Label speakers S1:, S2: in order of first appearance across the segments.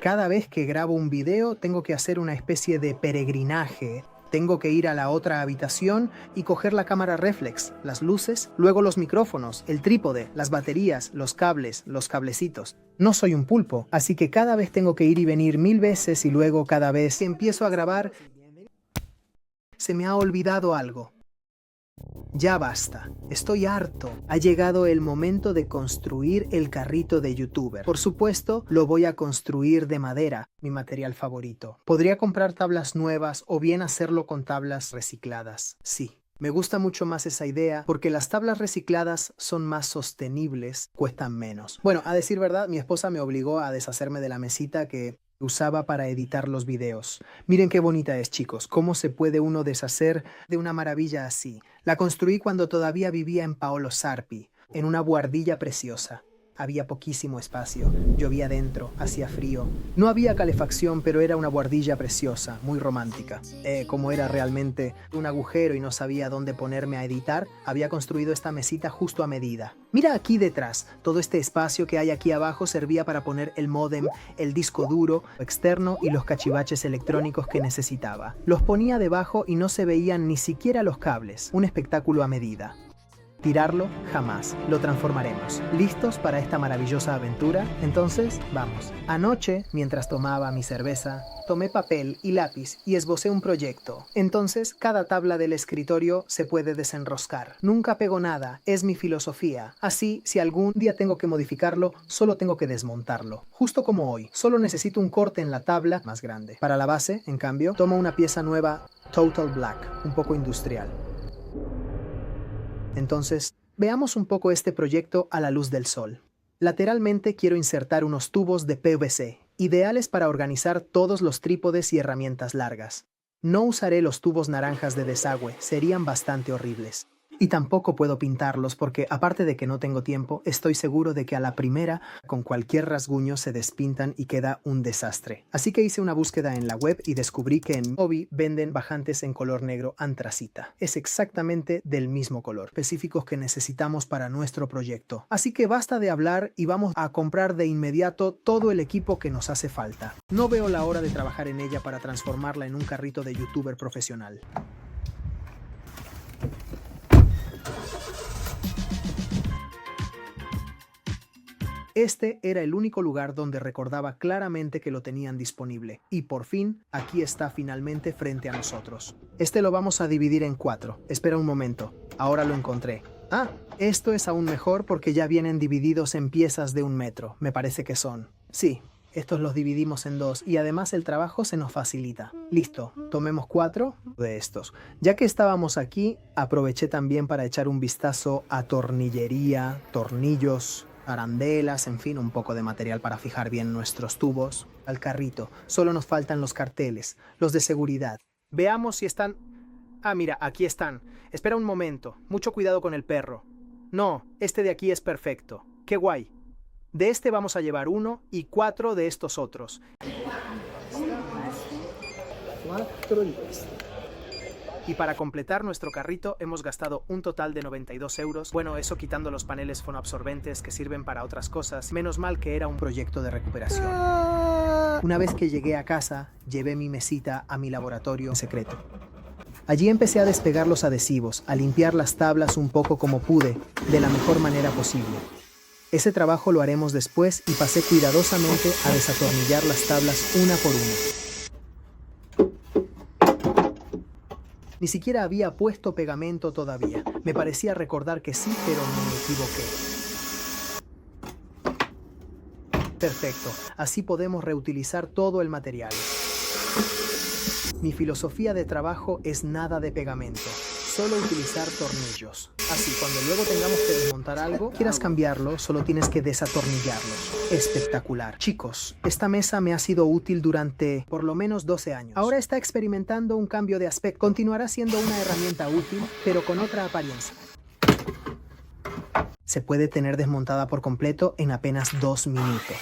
S1: Cada vez que grabo un video tengo que hacer una especie de peregrinaje. Tengo que ir a la otra habitación y coger la cámara reflex, las luces, luego los micrófonos, el trípode, las baterías, los cables, los cablecitos. No soy un pulpo, así que cada vez tengo que ir y venir 1000 veces y luego cada vez que empiezo a grabar se me ha olvidado algo. Ya basta, estoy harto. Ha llegado el momento de construir el carrito de youtuber. Por supuesto, lo voy a construir de madera, mi material favorito. Podría comprar tablas nuevas o bien hacerlo con tablas recicladas. Sí, me gusta mucho más esa idea porque las tablas recicladas son más sostenibles, cuestan menos. Bueno, a decir verdad, mi esposa me obligó a deshacerme de la mesita que usaba para editar los videos. Miren qué bonita es, chicos. ¿Cómo se puede uno deshacer de una maravilla así? La construí cuando todavía vivía en Paolo Sarpi, en una buhardilla preciosa. Había poquísimo espacio, llovía dentro, hacía frío. No había calefacción, pero era una buhardilla preciosa, muy romántica. Como era realmente un agujero y no sabía dónde ponerme a editar, había construido esta mesita justo a medida. Mira aquí detrás, todo este espacio que hay aquí abajo servía para poner el módem, el disco duro externo y los cachivaches electrónicos que necesitaba. Los ponía debajo y no se veían ni siquiera los cables, un espectáculo a medida. Tirarlo, jamás. Lo transformaremos. ¿Listos para esta maravillosa aventura? Entonces, vamos. Anoche, mientras tomaba mi cerveza, tomé papel y lápiz y esbocé un proyecto. Entonces, cada tabla del escritorio se puede desenroscar. Nunca pego nada, es mi filosofía. Así, si algún día tengo que modificarlo, solo tengo que desmontarlo. Justo como hoy, solo necesito un corte en la tabla más grande. Para la base, en cambio, tomo una pieza nueva Total Black, un poco industrial. Entonces, veamos un poco este proyecto a la luz del sol. Lateralmente quiero insertar unos tubos de PVC, ideales para organizar todos los trípodes y herramientas largas. No usaré los tubos naranjas de desagüe, serían bastante horribles. Y tampoco puedo pintarlos porque, aparte de que no tengo tiempo, estoy seguro de que a la primera, con cualquier rasguño, se despintan y queda un desastre. Así que hice una búsqueda en la web y descubrí que en Hobby venden bajantes en color negro antracita. Es exactamente del mismo color, específicos que necesitamos para nuestro proyecto. Así que basta de hablar y vamos a comprar de inmediato todo el equipo que nos hace falta. No veo la hora de trabajar en ella para transformarla en un carrito de youtuber profesional. Este era el único lugar donde recordaba claramente que lo tenían disponible. Y por fin, aquí está finalmente frente a nosotros. Este lo vamos a dividir en 4. Espera un momento. Ahora lo encontré. Ah, esto es aún mejor porque ya vienen divididos en piezas de 1 metro. Me parece que son. Sí, estos los dividimos en 2 y además el trabajo se nos facilita. Listo, tomemos 4 de estos. Ya que estábamos aquí, aproveché también para echar un vistazo a tornillería, tornillos, arandelas, en fin, un poco de material para fijar bien nuestros tubos. Al carrito, solo nos faltan los carteles, los de seguridad. Veamos si están... Ah, mira, aquí están. Espera un momento, mucho cuidado con el perro. No, este de aquí es perfecto. ¡Qué guay! De este vamos a llevar 1 y 4 de estos otros. 4 y este. Y para completar nuestro carrito hemos gastado un total de 92 euros. Bueno, eso quitando los paneles fonoabsorbentes que sirven para otras cosas. Menos mal que era un proyecto de recuperación. Una vez que llegué a casa, llevé mi mesita a mi laboratorio secreto. Allí empecé a despegar los adhesivos, a limpiar las tablas un poco como pude, de la mejor manera posible. Ese trabajo lo haremos después y pasé cuidadosamente a desatornillar las tablas una por una. Ni siquiera había puesto pegamento todavía. Me parecía recordar que sí, pero me equivoqué. Perfecto. Así podemos reutilizar todo el material. Mi filosofía de trabajo es nada de pegamento. Solo utilizar tornillos. Así, cuando luego tengamos que desmontar algo, quieras cambiarlo, solo tienes que desatornillarlo. Espectacular. Chicos, esta mesa me ha sido útil durante por lo menos 12 años. Ahora está experimentando un cambio de aspecto. Continuará siendo una herramienta útil, pero con otra apariencia. Se puede tener desmontada por completo en apenas 2 minutos.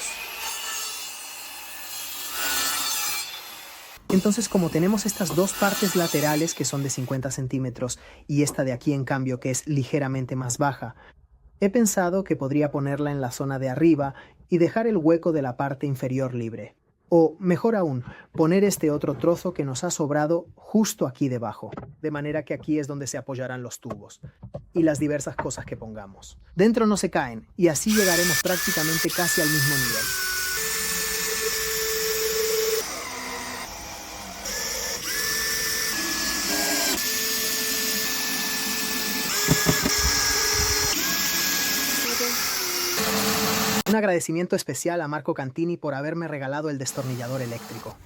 S1: Entonces, como tenemos estas dos partes laterales que son de 50 centímetros y esta de aquí en cambio que es ligeramente más baja, he pensado que podría ponerla en la zona de arriba y dejar el hueco de la parte inferior libre. O, mejor aún, poner este otro trozo que nos ha sobrado justo aquí debajo, de manera que aquí es donde se apoyarán los tubos y las diversas cosas que pongamos. Dentro no se caen y así llegaremos prácticamente casi al mismo nivel. Un agradecimiento especial a Marco Cantini por haberme regalado el destornillador eléctrico.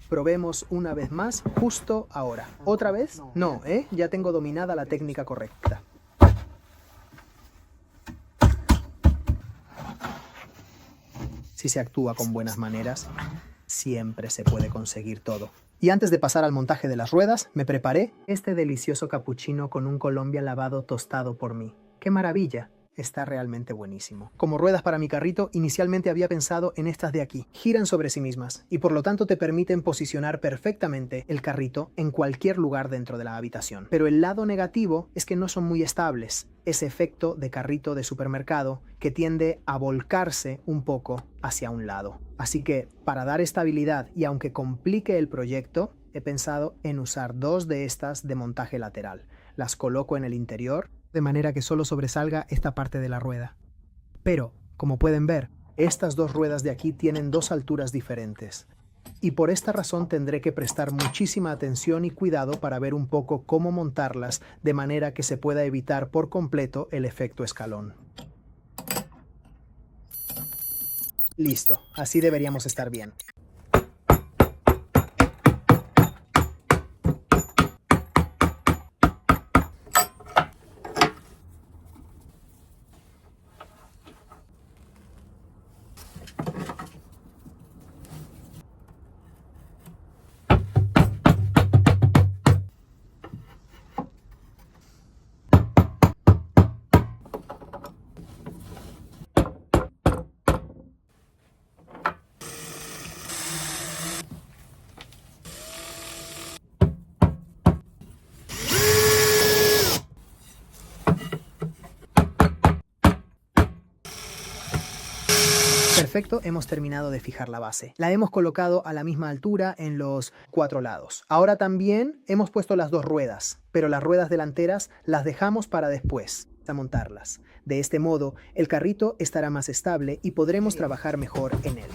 S1: Probemos una vez más, justo ahora. ¿Otra vez? No, ya tengo dominada la técnica correcta. Si se actúa con buenas maneras, siempre se puede conseguir todo. Y antes de pasar al montaje de las ruedas, me preparé este delicioso capuchino con un Colombia lavado tostado por mí. ¡Qué maravilla! Está realmente buenísimo. Como ruedas para mi carrito, inicialmente había pensado en estas de aquí. Giran sobre sí mismas y por lo tanto te permiten posicionar perfectamente el carrito en cualquier lugar dentro de la habitación. Pero el lado negativo es que no son muy estables. Ese efecto de carrito de supermercado que tiende a volcarse un poco hacia un lado. Así que, para dar estabilidad y aunque complique el proyecto, he pensado en usar dos de estas de montaje lateral. Las coloco en el interior, de manera que solo sobresalga esta parte de la rueda. Pero, como pueden ver, estas dos ruedas de aquí tienen dos alturas diferentes. Y por esta razón tendré que prestar muchísima atención y cuidado para ver un poco cómo montarlas de manera que se pueda evitar por completo el efecto escalón. Listo, así deberíamos estar bien. Perfecto, hemos terminado de fijar la base. La hemos colocado a la misma altura en los cuatro lados. Ahora también hemos puesto las dos ruedas, pero las ruedas delanteras las dejamos para después, a montarlas. De este modo, el carrito estará más estable y podremos trabajar mejor en él.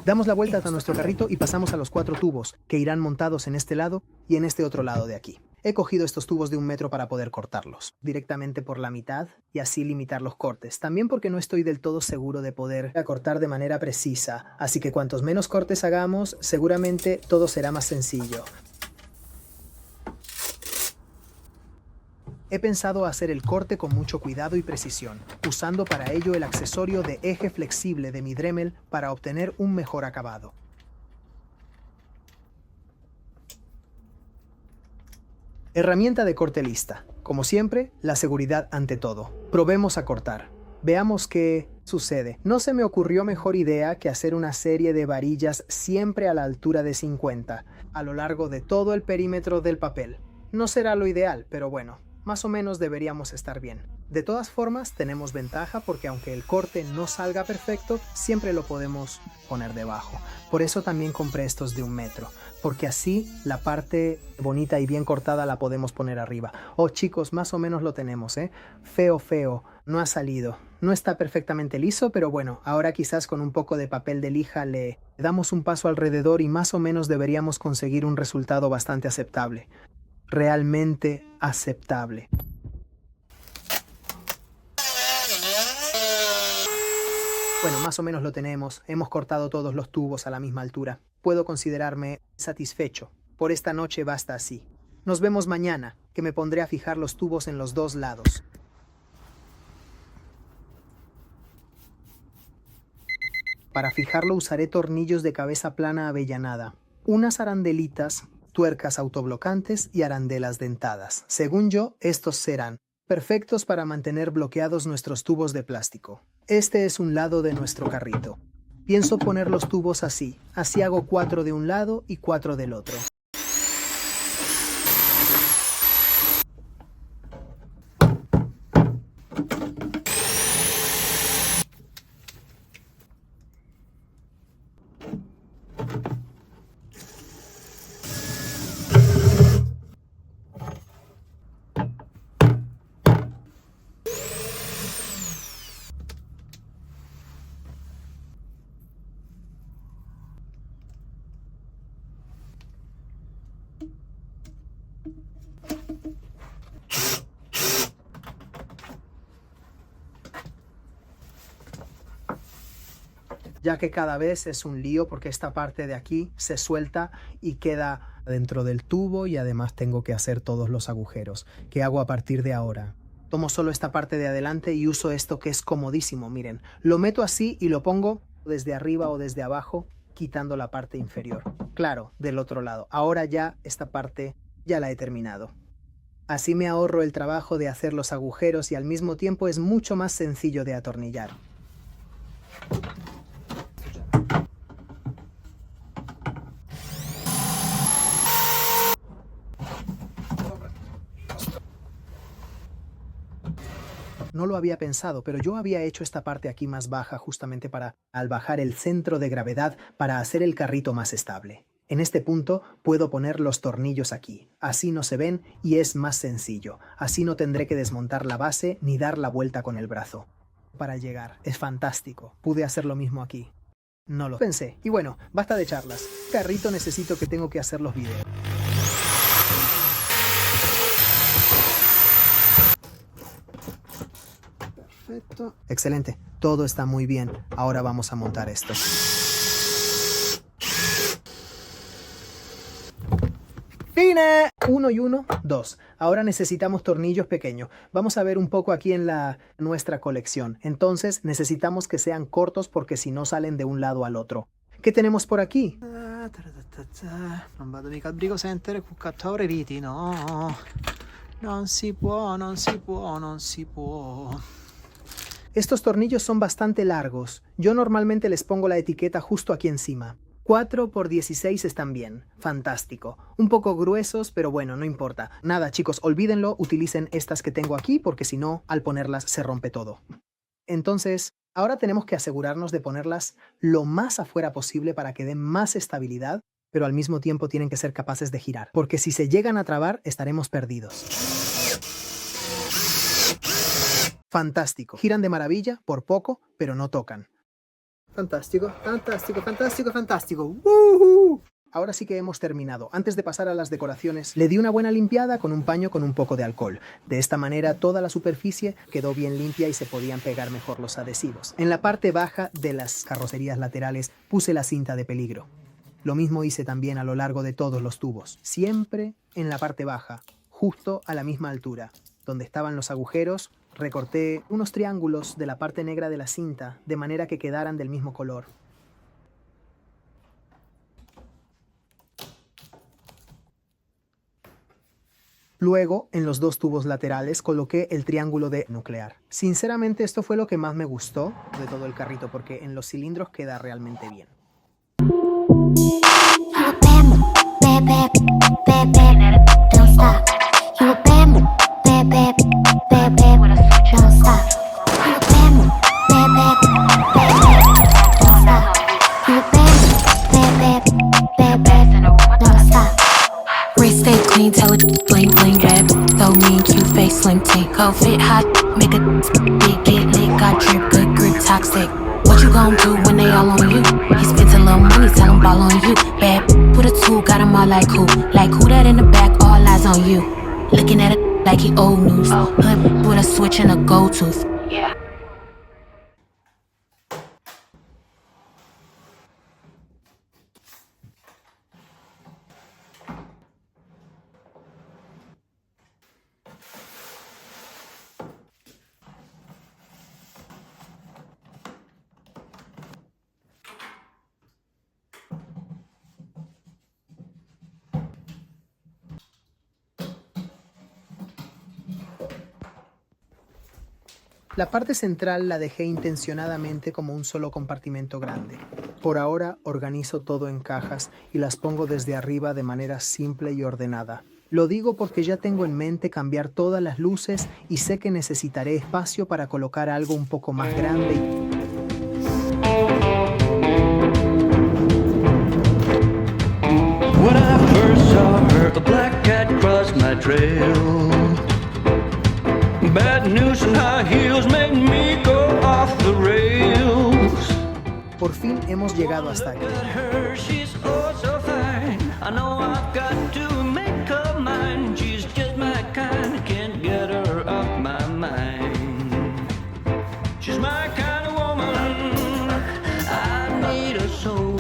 S1: Damos la vuelta a nuestro carrito y pasamos a los cuatro tubos, que irán montados en este lado y en este otro lado de aquí. He cogido estos tubos de 1 metro para poder cortarlos directamente por la mitad y así limitar los cortes. También porque no estoy del todo seguro de poder cortar de manera precisa, así que cuantos menos cortes hagamos, seguramente todo será más sencillo. He pensado hacer el corte con mucho cuidado y precisión, usando para ello el accesorio de eje flexible de mi Dremel para obtener un mejor acabado. Herramienta de corte lista. Como siempre, la seguridad ante todo. Probemos a cortar. Veamos qué sucede. No se me ocurrió mejor idea que hacer una serie de varillas siempre a la altura de 50, a lo largo de todo el perímetro del papel. No será lo ideal, pero bueno, más o menos deberíamos estar bien. De todas formas, tenemos ventaja porque aunque el corte no salga perfecto, siempre lo podemos poner debajo. Por eso también compré estos de 1 metro, porque así la parte bonita y bien cortada la podemos poner arriba. Oh chicos, más o menos lo tenemos, Feo, no ha salido. No está perfectamente liso, pero bueno, ahora quizás con un poco de papel de lija le damos un paso alrededor y más o menos deberíamos conseguir un resultado bastante aceptable. Realmente aceptable. Bueno, más o menos lo tenemos. Hemos cortado todos los tubos a la misma altura. Puedo considerarme satisfecho. Por esta noche basta así. Nos vemos mañana, que me pondré a fijar los tubos en los dos lados. Para fijarlo usaré tornillos de cabeza plana avellanada, unas arandelitas, tuercas autoblocantes y arandelas dentadas. Según yo, estos serán perfectos para mantener bloqueados nuestros tubos de plástico. Este es un lado de nuestro carrito. Pienso poner los tubos así. Así hago 4 de un lado y 4 del otro. Ya que cada vez es un lío porque esta parte de aquí se suelta y queda dentro del tubo y además tengo que hacer todos los agujeros. ¿Qué hago a partir de ahora? Tomo solo esta parte de adelante y uso esto que es comodísimo, miren. Lo meto así y lo pongo desde arriba o desde abajo, quitando la parte inferior. Claro, del otro lado. Ahora ya esta parte ya la he terminado. Así me ahorro el trabajo de hacer los agujeros y al mismo tiempo es mucho más sencillo de atornillar. No lo había pensado, pero yo había hecho esta parte aquí más baja justamente para, al bajar el centro de gravedad, para hacer el carrito más estable. En este punto puedo poner los tornillos aquí. Así no se ven y es más sencillo. Así no tendré que desmontar la base ni dar la vuelta con el brazo. Para llegar, es fantástico. Pude hacer lo mismo aquí. No lo pensé. Y bueno, basta de charlas. Carrito, necesito que tengo que hacer los videos. Perfecto. Excelente. Todo está muy bien. Ahora vamos a montar esto. ¡Fine! 1 y 1, 2. Ahora necesitamos tornillos pequeños. Vamos a ver un poco aquí en nuestra colección. Entonces necesitamos que sean cortos porque si no salen de un lado al otro. ¿Qué tenemos por aquí?
S2: Non vado mica al Brico Center con cattore viti, no. Non si può, non si può, non si può.
S1: Estos tornillos son bastante largos. Yo normalmente les pongo la etiqueta justo aquí encima. 4 por 16 están bien. Fantástico. Un poco gruesos, pero bueno, no importa. Nada, chicos, olvídenlo. Utilicen estas que tengo aquí porque si no, al ponerlas se rompe todo. Entonces, ahora tenemos que asegurarnos de ponerlas lo más afuera posible para que den más estabilidad, pero al mismo tiempo tienen que ser capaces de girar, porque si se llegan a trabar, estaremos perdidos. Fantástico. Giran de maravilla, por poco, pero no tocan.
S2: Fantastico, fantastico, fantastico, fantastico. ¡Woohoo!
S1: Ahora sí que hemos terminado. Antes de pasar a las decoraciones, le di una buena limpiada con un paño con un poco de alcohol. De esta manera toda la superficie quedó bien limpia y se podían pegar mejor los adhesivos. En la parte baja de las carrocerías laterales puse la cinta de peligro. Lo mismo hice también a lo largo de todos los tubos. Siempre en la parte baja, justo a la misma altura. Donde estaban los agujeros, recorté unos triángulos de la parte negra de la cinta, de manera que quedaran del mismo color. Luego, en los dos tubos laterales, coloqué el triángulo de nuclear. Sinceramente, esto fue lo que más me gustó de todo el carrito, porque en los cilindros queda realmente bien.
S3: Tell it bling bling bad, throw me in cute face slim tink. Go fit hot, make a big get lit, got drip, good grip, toxic. What you gon' do when they all on you? He spent a little money, tell him ball on you. Bad with a tool, got him all like who that in the back, all eyes on you. Looking at it like he old news. Hood with a switch and a gold tooth. Yeah.
S1: La parte central la dejé intencionadamente como un solo compartimento grande. Por ahora organizo todo en cajas y las pongo desde arriba de manera simple y ordenada. Lo digo porque ya tengo en mente cambiar todas las luces y sé que necesitaré espacio para colocar algo un poco más grande.
S4: When I first saw her, a black cat crossed my trail. Bad news and high heels made me go off the rails.
S1: Por fin hemos llegado hasta aquí.
S4: Her, she's oh so fine. I know I've got to make her mine. She's just my kind, can't get her off my mind. She's my kind of woman. I need a soul.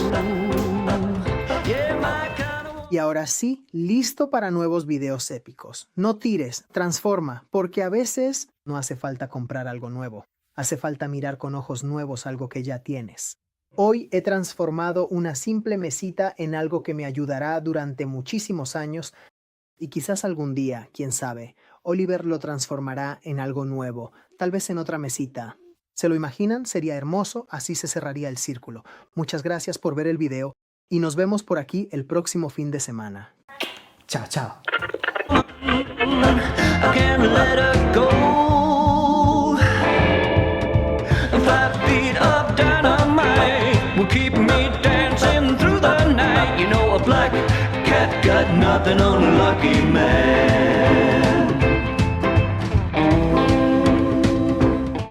S4: Yeah, my kind of woman.
S1: Y ahora sí, listo para nuevos videos épicos. No tires, transforma, porque a veces no hace falta comprar algo nuevo. Hace falta mirar con ojos nuevos algo que ya tienes. Hoy he transformado una simple mesita en algo que me ayudará durante muchísimos años y quizás algún día, quién sabe, Oliver lo transformará en algo nuevo, tal vez en otra mesita. ¿Se lo imaginan? Sería hermoso, así se cerraría el círculo. Muchas gracias por ver el video y nos vemos por aquí el próximo fin de semana. Chao, chao.
S4: I can't let her go. 5 feet of dynamite will keep me dancing through the night. You know a black cat got nothing on a lucky man.